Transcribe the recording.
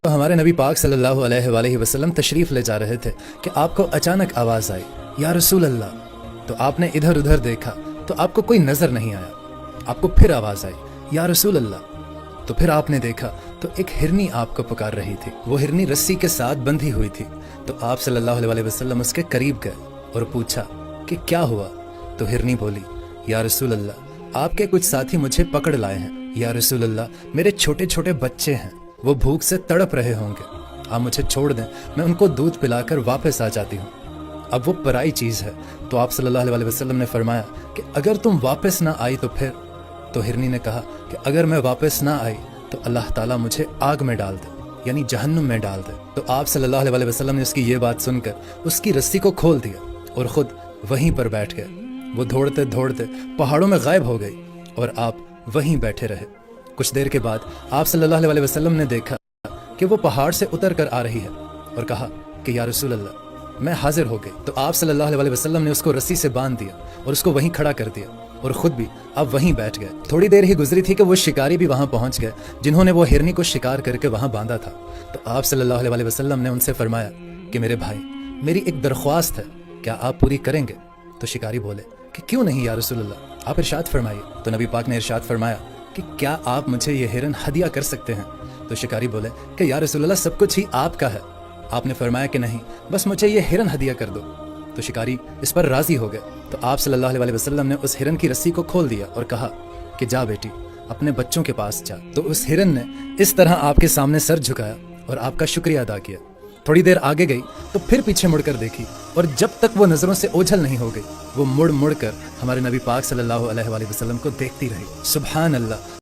तो हमारे नबी पाक सल्लल्लाहु अलैहि वसल्लम तशरीफ़ ले जा रहे थे कि आपको अचानक आवाज़ आई, या रसूल अल्लाह। तो आपने इधर उधर देखा तो आपको कोई नज़र नहीं आया। आपको फिर आवाज़ आई, या रसूल अल्लाह। तो फिर आपने देखा तो एक हिरनी आपको पुकार रही थी। वो हिरनी रस्सी के साथ बंधी हुई थी। तो आप सल्लल्लाहु अलैहि वसल्लम उसके करीब गए और पूछा कि क्या हुआ। तो हिरनी बोली, या रसूल अल्लाह, आपके कुछ साथी मुझे पकड़ लाए हैं। या रसूल अल्लाह, मेरे छोटे छोटे बच्चे हैं, वो भूख से तड़प रहे होंगे, आप मुझे छोड़ दें, मैं उनको दूध पिलाकर वापस आ जाती हूँ। अब वो पराई चीज़ है। तो आप सल्लल्लाहु अलैहि वसल्लम ने फरमाया कि अगर तुम वापस ना आई तो फिर। तो हिरनी ने कहा कि अगर मैं वापस ना आई तो अल्लाह ताला मुझे आग में डाल दे, यानी जहन्नुम में डाल दे। तो आप सल्लल्लाहु अलैहि वसल्लम ने उसकी ये बात सुनकर उसकी रस्सी को खोल दिया और ख़ुद वहीं पर बैठ गए। वो दौड़ते दौड़ते पहाड़ों में गायब हो गई और आप वहीं बैठे रहे। कुछ देर के बाद आप सल्लल्लाहु अलैहि वसल्लम ने देखा कि वो पहाड़ से उतर कर आ रही है और कहा कि या रसूल अल्लाह, मैं हाजिर हो गई। तो आप सल्लल्लाहु अलैहि वसल्लम ने उसको रस्सी से बांध दिया और उसको वहीं खड़ा कर दिया और ख़ुद भी अब वहीं बैठ गए। थोड़ी देर ही गुजरी थी कि वो शिकारी भी वहाँ पहुँच गए जिन्होंने वो हिरनी को शिकार करके वहाँ बांधा था। तो आप सल्लल्लाहु अलैहि वसल्लम ने उनसे फरमाया कि मेरे भाई, मेरी एक दरख्वास्त है, क्या आप पूरी करेंगे? तो शिकारी बोले कि क्यों नहीं या रसूल अल्लाह, आप इरशाद फरमाइए। तो नबी पाक ने इरशाद फरमाया कि क्या आप मुझे ये हिरन हदिया कर सकते हैं? तो शिकारी बोले कि या रसूल अल्लाह, सब कुछ ही आपका है। आपने फरमाया कि नहीं, बस मुझे ये हिरन हदिया कर दो। तो शिकारी इस पर राजी हो गए। तो आप सल्लल्लाहु अलैहि वसल्लम ने उस हिरन की रस्सी को खोल दिया और कहा कि जा बेटी, अपने बच्चों के पास जा। तो उस हिरन ने इस तरह आपके सामने सर झुकाया और आपका शुक्रिया अदा किया। थोड़ी देर आगे गई तो फिर पीछे मुड़कर देखी और जब तक वो नज़रों से ओझल नहीं हो गई, वो मुड़ मुड़ कर हमारे नबी पाक सल्लल्लाहु अलैहि वसल्लम को देखती रही। सुभान अल्लाह,